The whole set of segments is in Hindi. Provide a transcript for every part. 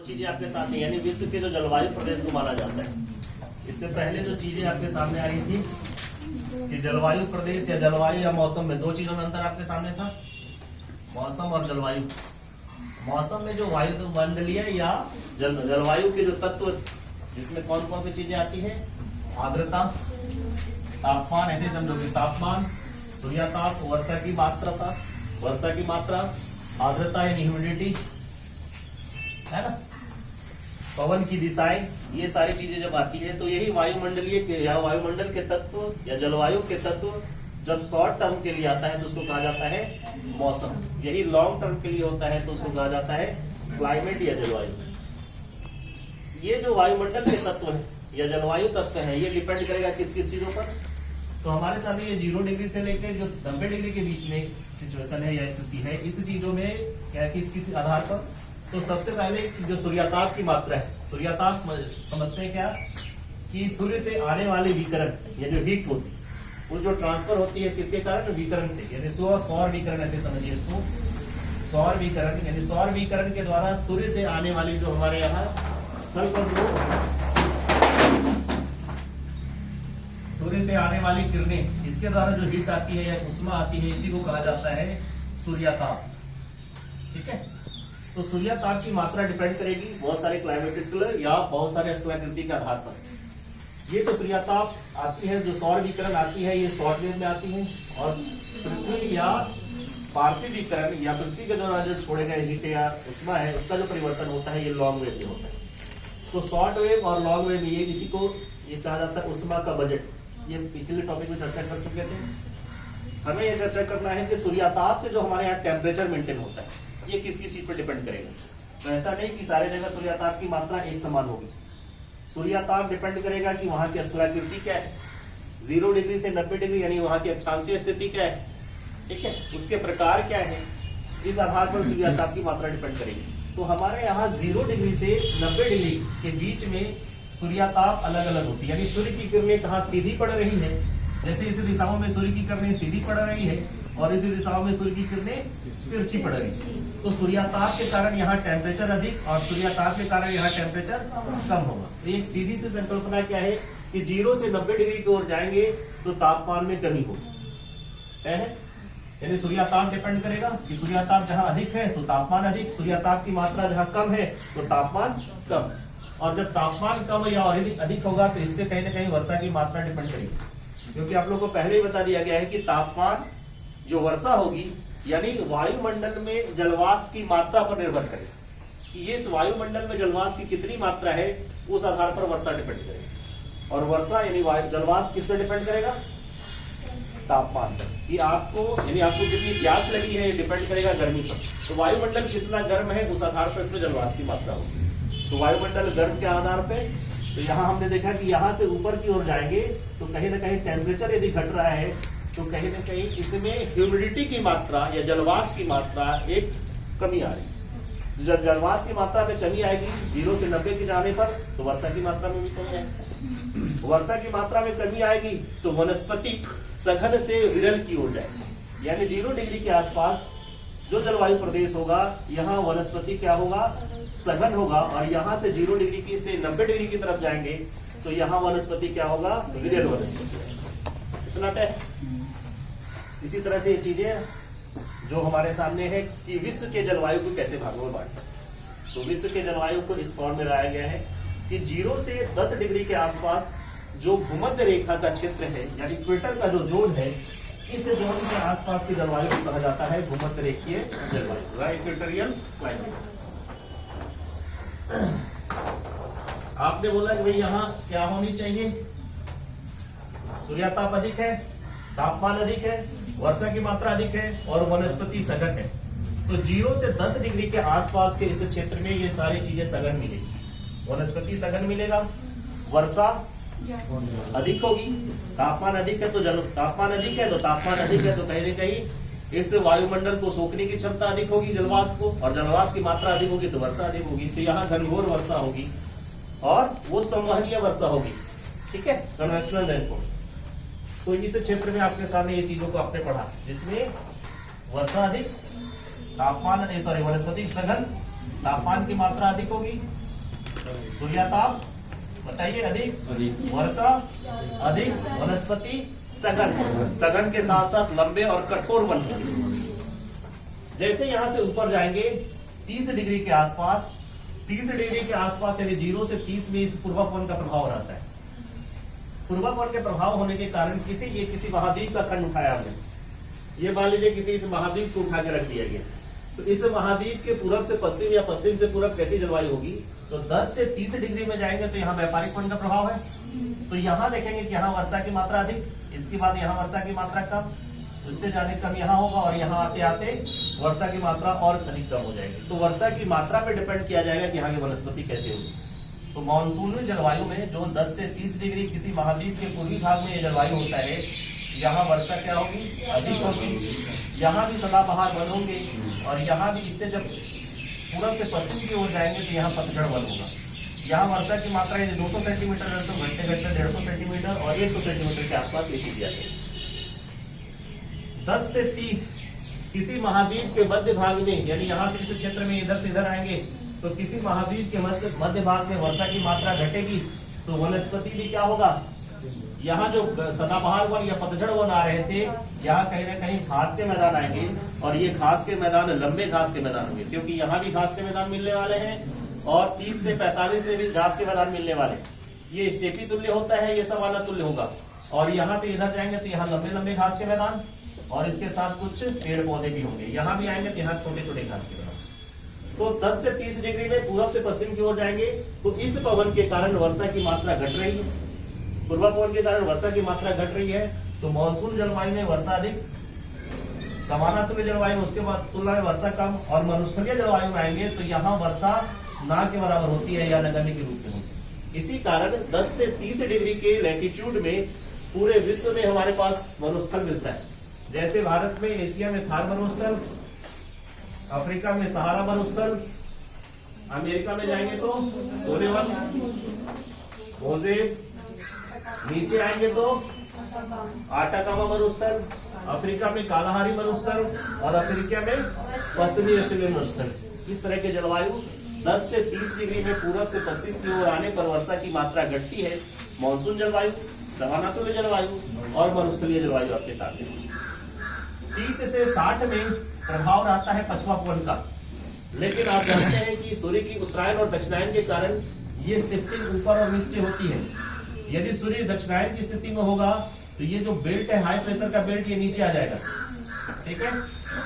चीजें आपके सामने, यानी विश्व के जो जलवायु प्रदेश को माना जाता है, इससे पहले जो चीजें आपके सामने आ रही थी कि जलवायु प्रदेश या जलवायु या मौसम में दो चीजों में अंतर आपके सामने था, मौसम और जलवायु। मौसम में जो वायुमंडलीय या जलवायु के जो तत्व जिसमें कौन कौन सी चीजें आती है, आर्द्रता, तापमान, ऐसे समझोगे, तापमान, सूर्यताप, वर्षा की मात्रा, आर्द्रता यानी ह्यूमिडिटी, है ना, पवन की दिशाएं, ये सारी चीजें जब आती है तो यही वायुमंडलीय या वायुमंडल के तत्व या जलवायु के तत्व जब शॉर्ट टर्म के लिए आता है तो उसको कहा जाता है मौसम। यही लॉन्ग टर्म के लिए होता है तो उसको कहा जाता है क्लाइमेट या जलवायु। ये जो वायुमंडल के तत्व है या जलवायु तत्व है ये डिपेंड करेगा किस किस चीजों पर। तो हमारे सामने ये 0 डिग्री से लेकर जो 90 डिग्री के बीच में सिचुएशन है या स्थिति है, इस चीजों में क्या है, किस आधार पर। तो सबसे पहले जो सूर्यताप की मात्रा है, सूर्यताप समझते हैं क्या कि सूर्य से आने वाले विकिरण या जो हीट होती है वो जो ट्रांसफर होती है किसके कारण, विकिरण से, यानी सौर विकिरण, ऐसे समझिए इसको, सौर विकिरण, यानी सौर विकिरण के द्वारा सूर्य से आने वाली जो हमारे यहाँ स्थल पर जो सूर्य से आने वाली किरणें, इसके द्वारा जो हीट आती है या उष्मा आती है, इसी को कहा जाता है सूर्यताप। ठीक है, तो सूर्यताप की मात्रा डिपेंड करेगी बहुत सारे क्लाइमेटिकल या बहुत सारे स्थलाकृति के आधार पर। ये तो सूर्यताप आती है, जो सौर विकिरण आती है ये शॉर्ट वेव में आती है, और पृथ्वी या पार्थिव विकिरण या पृथ्वी के द्वारा जो छोड़े गए हीट या उष्मा है उसका जो परिवर्तन होता है ये लॉन्ग वेव में होता है। तो शॉर्ट वेव और लॉन्ग वेव ये इसी को ये कहा जाता है उष्मा का बजट। ये पिछले टॉपिक में चर्चा कर चुके थे। हमें ये चर्चा करना है कि सूर्यताप से जो हमारे यहाँ टेम्परेचर मेंटेन होता है ये किस किस चीज पर डिपेंड करेगा। तो ऐसा नहीं कि सारे जगह सूर्यताप की मात्रा एक समान होगी। सूर्यताप डिपेंड करेगा कि वहां की स्थलाकृति क्या है, 0 डिग्री से 90 डिग्री यानी वहां की अक्षांशीय स्थिति क्या है, ठीक है, उसके प्रकार क्या है, इस आधार पर सूर्यताप की मात्रा डिपेंड करेगी। तो हमारे यहाँ 0 डिग्री से 90 डिग्री के बीच में सूर्यताप अलग अलग होती है, यानी सूर्य की किरणें कहाँ सीधी पड़ रही है, जैसे इस दिशाओं में सूर्य की किरणें सीधी पड़ रही है और इसी दिशाओं में सूर्य की किरणें तिरछी पड़ रही है। तो सूर्यताप के कारण यहाँ टेम्परेचर अधिक और सूर्यताप के कारण यहाँ टेम्परेचर कम होगा। तो एक सीधी सी संकल्पना क्या है कि 0 से 90 डिग्री की ओर जाएंगे तो तापमान में कमी होगी, यानी सूर्यताप डिपेंड करेगा कि सूर्यताप जहां अधिक है तो तापमान अधिक, सूर्यताप की मात्रा जहां कम है तो तापमान कम। और जब तापमान कम या अधिक होगा तो इस पे कहीं ना कहीं वर्षा की मात्रा डिपेंड करेगी, क्योंकि आप लोगों को पहले ही बता दिया गया है कि तापमान जो वर्षा होगी यानी वायुमंडल में जलवाष्प की मात्रा पर निर्भर करेगा कि ये इस वायुमंडल में जलवाष्प की कितनी मात्रा है, उस आधार पर वर्षा डिपेंड करेगी। और वर्षा यानी जलवाष्प किस पर डिपेंड करेगा, तापमान पर। कि आपको जितनी प्यास लगी है ये डिपेंड करेगा गर्मी पर। तो वायुमंडल कितना गर्म है उस आधार पर इसमें जलवाष्प की मात्रा होगी। तो वायुमंडल गर्म के आधार पे, तो यहाँ हमने देखा कि यहाँ से ऊपर की ओर जाएंगे तो कहीं ना कहीं टेम्परेचर यदि घट रहा है तो कहीं ना कहीं इसमें ह्यूमिडिटी की मात्रा या जलवाष्प की मात्रा एक कमी आ रही है। जब जलवाष्प की मात्रा में कमी आएगी 0 से 90 के जाने पर तो वर्षा की मात्रा में भी कमी आएगी। वर्षा की मात्रा में कमी आएगी तो वनस्पति सघन से विरल की ओर जाएगी, यानी 0 डिग्री के आसपास जो जलवायु प्रदेश होगा यहाँ वनस्पति क्या होगा, सघन होगा। और यहाँ से 0 डिग्री की से 90 डिग्री की तरफ जाएंगे तो यहाँ वनस्पति क्या होगा, विरल वनस्पति। सुना है। इसी तरह से ये चीजें जो हमारे सामने है कि विश्व के जलवायु को कैसे भागों में बांट सकते। तो विश्व के जलवायु को इस फॉर्म में लाया गया है कि 0 से 10 डिग्री के आसपास जो भूमध्य रेखा का क्षेत्र है यानी इक्वेटर का जो जोन है, इस जोन के आसपास की जलवायु को कहा जाता है भूमध्य रेखीय जलवायु, इक्वेटोरियल क्लाइमेट। आपने बोला कि भाई यहाँ क्या होनी चाहिए, सूर्यताप अधिक है, तापमान अधिक है, वर्षा की मात्रा अधिक है और वनस्पति सघन है। तो 0 से 10 डिग्री के आसपास के इस क्षेत्र में ये सारी चीजें सघन मिलेगी। वनस्पति सघन मिलेगा, वर्षा अधिक होगी, तापमान अधिक है तो तापमान अधिक है तो कहीं ना कहीं इस वायुमंडल को सोखने की क्षमता अधिक होगी जलवाष्प को, और जलवाष्प की मात्रा अधिक होगी तो वर्षा अधिक होगी। तो यहाँ घनघोर वर्षा होगी और वो संवहनीय वर्षा होगी, ठीक है, कन्वेक्शनल रेनफॉल। तो इस क्षेत्र में आपके सामने ये चीजों को आपने पढ़ा जिसमें वर्षा अधिक, तापमान वनस्पति सघन, तापमान की मात्रा अधिक होगी, सूर्याताप बताइए अधिक, वर्षा अधिक, वनस्पति सघन, सघन के साथ साथ लंबे और कठोर वन। जैसे यहां से ऊपर जाएंगे 30 डिग्री के आसपास, 30 डिग्री के आसपास यानी 0 से 30 में इस पूर्वापवन का प्रभाव रहता है। पूर्वापवन के प्रभाव होने के कारण किसी महाद्वीप का खंड उठाया हमने, ये मान लीजिए किसी इस महाद्वीप को उठा के रख दिया गया, तो इस महाद्वीप के पूरब से पश्चिम या पश्चिम से पूरब कैसी जलवायु होगी, तो 10 से 30 डिग्री में जाएंगे तो यहाँ व्यापारिक वन का प्रभाव है, तो यहाँ देखेंगे कि यहाँ वर्षा की मात्रा अधिक, इसके बाद यहाँ वर्षा की मात्रा कम, उससे ज्यादा कम यहाँ होगा, और यहाँ आते आते वर्षा की मात्रा और अधिक कम हो जाएगी। तो वर्षा की मात्रा पे डिपेंड किया जाएगा कि यहाँ की वनस्पति कैसे होगी। तो मानसूनी जलवायु में जो 10 से 30 डिग्री किसी महाद्वीप के पूर्वी भाग में ये जलवायु होता है, यहाँ वर्षा क्या होगी, अधिक होगी, यहाँ भी सदाबहार वन होंगे, और यहाँ भी इससे जब पूरब से पश्चिम की ओर जाएंगे तो यहाँ पतझड़ वन होगा। यहाँ वर्षा की मात्रा यदि 200 सेंटीमीटर है तो घंटे घंटे 150 सेंटीमीटर और 100 सेंटीमीटर के आसपास लिखी जाती है। 10 से 30 किसी महाद्वीप के मध्य भाग में, यानी यहाँ से इस क्षेत्र में इधर से इधर आएंगे तो किसी महाद्वीप के मध्य भाग में वर्षा की मात्रा घटेगी, तो वनस्पति भी क्या होगा, यहाँ जो सदाबहार वन या पतझड़ वन आ रहे थे, यहाँ कहीं ना कहीं घास के मैदान आएंगे, और ये घास के मैदान लंबे घास के मैदान होंगे, क्योंकि यहाँ भी घास के मैदान मिलने वाले हैं और 30 से 45 में भी घास के मैदान मिलने वाले। ये स्टेपी तुल्य होता है, ये सवाना तुल्य होगा, और यहाँ से इधर जाएंगे तो यहाँ लंबे लंबे घास के मैदान और इसके साथ कुछ पेड़ पौधे भी होंगे। यहाँ भी आएंगे तो यहाँ छोटे छोटे घास के मैदान। तो 10 से 30 डिग्री में पूरब से पश्चिम की ओर जाएंगे तो इस पवन के कारण वर्षा की मात्रा घट रही है, पूर्वा पवन के कारण वर्षा की मात्रा घट रही है, तो मानसून जलवायु में वर्षा अधिक, समानातुल्य जलवायु में उसके बाद तुलना में वर्षा कम, और मरुस्थलीय जलवायु में आएंगे तो यहाँ वर्षा ना के बराबर होती है या नगण्य के रूप में होती है। इसी कारण 10 से 30 डिग्री के लैटिट्यूड में पूरे विश्व में हमारे पास मरुस्थल मिलता है। जैसे भारत में, एशिया में थार मरुस्थल, अफ्रीका में सहारा मरुस्थल, अमेरिका में जाएंगे तो सोनेवन, मोज़ेक, नीचे आएंगे तो आटाकामा मरुस्थल, अफ्रीका में कालाहारी मरुस्थल, और अफ्रीका में पश्चिमी ऑस्ट्रेलियन मरुस्थल। इस तरह के जलवायु 10 से 30 डिग्री में पूरब से पश्चिम की ओर आने पर वर्षा की मात्रा घटती है। मानसून जलवायु, समानातुल्य जलवायु और मरुस्थलीय जलवायु आपके सामने। 30 से 60 में प्रभाव रहता है पछुआ पवन का, लेकिन आप जानते हैं कि सूर्य की उत्तरायण और दक्षिणायन के कारण ये शिफ्टिंग ऊपर और नीचे होती है। यदि सूर्य दक्षिणायन की स्थिति में होगा तो ये जो बेल्ट है, हाई प्रेशर का बेल्ट, ये नीचे आ जाएगा, ठीक है।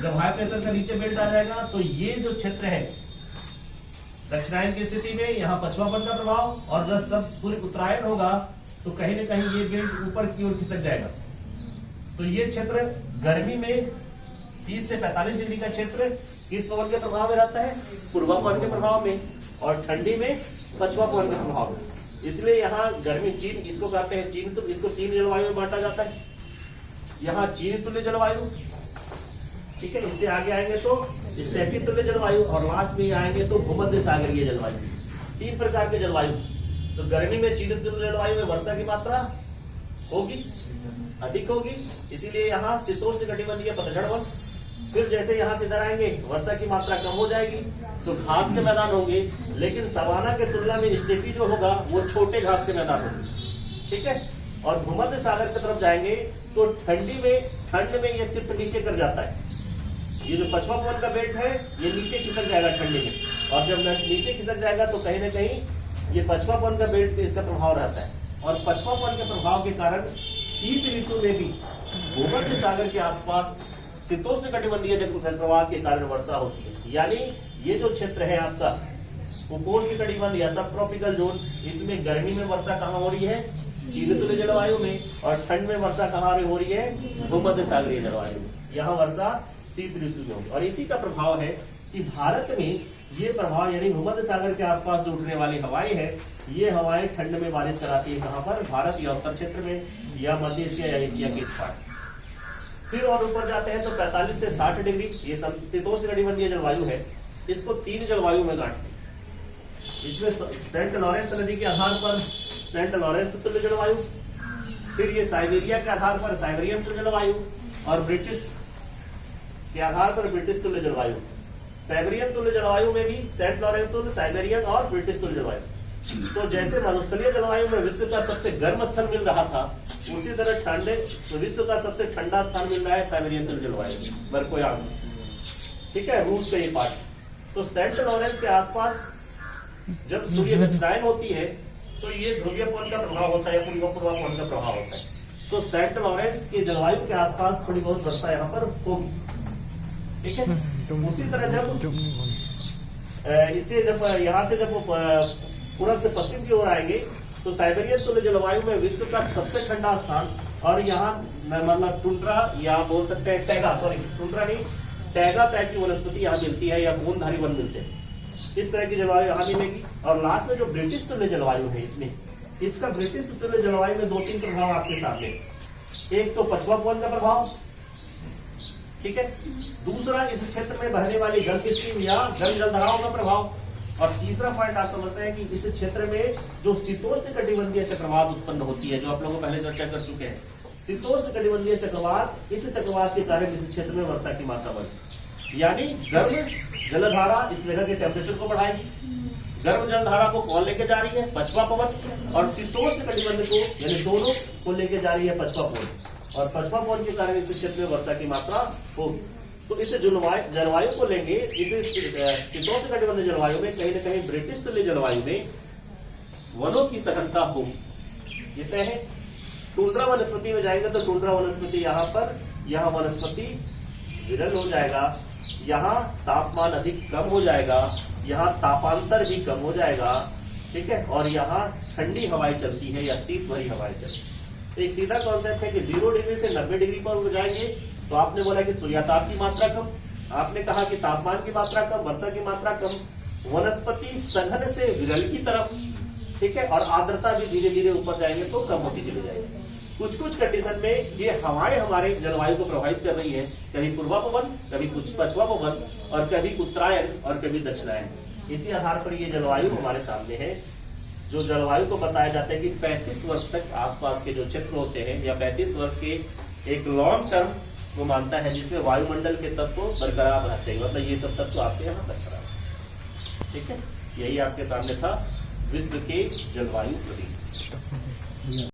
जब हाई प्रेशर का नीचे बेल्ट आ जाएगा तो ये जो क्षेत्र है दक्षिणायन की स्थिति में, यहाँ पछुआपन का प्रभाव, और जब सब सूर्य उत्तरायण होगा तो कहीं ना कहीं ये बेल्ट ऊपर की ओर खिसक जाएगा। तो ये क्षेत्र गर्मी में 30 से 45 डिग्री का क्षेत्र किस पवन के प्रभाव में रहता है, पूर्वा पवन के प्रभाव में, और ठंडी में पछुआ पवन के प्रभाव में। इसलिए यहाँ गर्मी चीन, इसको कहते हैं चीन, तो इसको 3 जलवायु में बांटा जाता है। यहाँ चीन तुल्य जलवायु, ठीक है, इससे आगे आएंगे तो स्टेपी तुल्य जलवायु, और लास्ट में आएंगे तो भूमध्य सागरीय जलवायु। 3 प्रकार के जलवायु। तो गर्मी में चीन तुल्य जलवायु में वर्षा की मात्रा होगी, अधिक होगी, इसीलिए यहाँ शीतोष्ण कटिबंधीय पतझड़ वन। फिर जैसे यहाँ से इधर आएंगे वर्षा की मात्रा कम हो जाएगी तो घास के मैदान होंगे, लेकिन सवाना के तुलना में स्टेपी जो होगा वो छोटे घास के मैदान होंगे, ठीक है। और भूमध्य सागर की तरफ जाएंगे तो ठंड में ये शिफ्ट नीचे कर जाता है। ये जो पछुआ पवन का बेल्ट है ये नीचे खिसक जाएगा ठंडी में, और जब नीचे खिसक जाएगा तो कहीं ना कहीं ये पछुआ पवन का बेल्ट पे इसका प्रभाव रहता है। और पछुआ पवन के प्रभाव के कारण शीत ऋतु में भी भूमध्य सागर के आसपास शीतोष्ण कटिबंधीय चक्रवात के कारण वर्षा होती है। यानी ये जो क्षेत्र है आपका उपोष्ण कटिबंध या सब ट्रॉपिकल जोन, इसमें गर्मी में वर्षा कहाँ हो रही है, चीन तुल्य जलवायु में, और ठंड में वर्षा कहाँ हो रही है, भूमध्य सागरीय जलवायु में। यहाँ वर्षा शीत ऋतु में होगी। और इसी का प्रभाव है कि भारत में ये प्रभाव, यानी भूमध्य सागर के आसपास जो उठने वाली हवाएं है, ये हवाएं ठंड में बारिश कराती है। कहाँ पर, भारत या उत्तर क्षेत्र में, या मध्य एशिया या एशिया के इस पार्ट। फिर और ऊपर जाते हैं तो 45 से 60 डिग्री, ये शीतोष्ण कटिबंधीय जलवायु है। इसको 3 जलवायु में बांटते हैं। इसमें सेंट लॉरेंस नदी के आधार पर सेंट लॉरेंस तुल्य जलवायु, फिर ये साइबेरिया के आधार पर साइबेरियन तुल्य जलवायु, और ब्रिटिश के आधार पर ब्रिटिश तुल्य जलवायु। साइबेरियन तुल्य जलवायु में भी सेंट लॉरेंस तुल्य, साइबेरियन और ब्रिटिश तुल्य जलवायु। तो जैसे मरुस्थलीय जलवायु में विश्व का सबसे गर्म स्थल मिल रहा था, उसी तरह ठंडे विश्व का सबसे ठंडा स्थान मिल रहा है साइबेरियन तुल्य जलवायु, मर्कोयांश। ठीक है, रूस का ये पार्ट। तो सेंट लॉरेंस के आसपास जब सूर्य दक्षिणायन होती है तो ये ध्रुवीय कोण का प्रभाव होता है, पूर्व कोण का प्रभाव होता है। तो सेंट लॉरेंस के जलवायु के आसपास थोड़ी बहुत वर्षा यहाँ पर होगी। ठीक है, उसी तरह जब इससे जब यहाँ से जब पूर्व से पश्चिम की ओर आएंगे तो साइबेरियन तुल्य जलवायु में विश्व का सबसे ठंडा स्थान, और यहाँ मतलब टुंड्रा या बोल सकते हैं टैगा, सॉरी टुंड्रा नहीं, टैगा टाइप की वनस्पति यहाँ मिलती है या गोंदधारी वन मिलते हैं। इस तरह की जलवायु यहाँ मिलेगी। और लास्ट में जो ब्रिटिश तुल्य जलवायु है, इसमें इसका ब्रिटिश तुल्य जलवायु में 2-3 प्रभाव आपके सामने। एक तो पछुआ पवन का प्रभाव, ठीक है, दूसरा इस क्षेत्र में बहने वाली जल की स्ट्रीम या जल जलधाराओं का प्रभाव, और तीसरा पॉइंट आप समझते हैं कि इस क्षेत्र में जो शीतोष्ण कटिबंधीय चक्रवात उत्पन्न होती है, जो आप लोगों पहले चर्चा कर चुके हैं। शीतोष्ण कटिबंधीय चक्रवात, इस चक्रवात के कारण इस क्षेत्र में वर्षा की मात्रा बढ़ी, यानी गर्म जलधारा इस जगह के टेम्परेचर को बढ़ाएगी। गर्म जलधारा को कौन लेके जा रही है? पछुआ पवन, और शीतोष्ण कटिबंध को यानी दोनों को लेके जा रही है पछुआ पवन, और पछुआ पवन के कारण इस क्षेत्र में वर्षा की मात्रा होगी। तो इस जलवायु को लेंगे, इस शीतोष्ण कटिबंध जलवायु में कहीं न कहीं ब्रिटिश तुल्य जलवायु में वनों की सघनता होगी, ये तय है। टुंड्रा वनस्पति में जाएंगे तो टुंड्रा वनस्पति यहाँ पर, यहाँ वनस्पति विरल हो जाएगा, यहाँ तापमान अधिक कम हो जाएगा, यहाँ तापांतर भी कम हो जाएगा। ठीक है, और यहाँ ठंडी हवाएं चलती है या शीत भरी हवाएं चलती है। तो एक सीधा कॉन्सेप्ट है कि 0 डिग्री से 90 डिग्री पर हो जाएंगे तो आपने बोला कि सूर्याताप की मात्रा कम, आपने कहा कि तापमान की मात्रा कम, वर्षा की मात्रा कम, वनस्पति सघन से विरल की तरफ, ठीक है, और आर्द्रता भी धीरे धीरे ऊपर जाएंगे तो कम होती चली जाएगी। कुछ कुछ कंडीशन में ये हवाएं हमारे जलवायु को प्रभावित कर रही है, कभी पूर्वा पवन, कभी कुछ पछुआ पवन, और कभी उत्तरायण और कभी दक्षिणायन। इसी आधार पर ये जलवायु हमारे सामने है। जो जलवायु को बताया जाता है कि 35 वर्ष तक आसपास के जो क्षेत्र होते हैं, या 35 वर्ष के एक लॉन्ग टर्म वो मानता है, जिसमें वायुमंडल के तत्व बरकरार रहते हैं, मतलब ये सब तत्व आपके यहाँ बरकरार। ठीक है, यही आपके सामने था विश्व के जलवायु प्रदेश।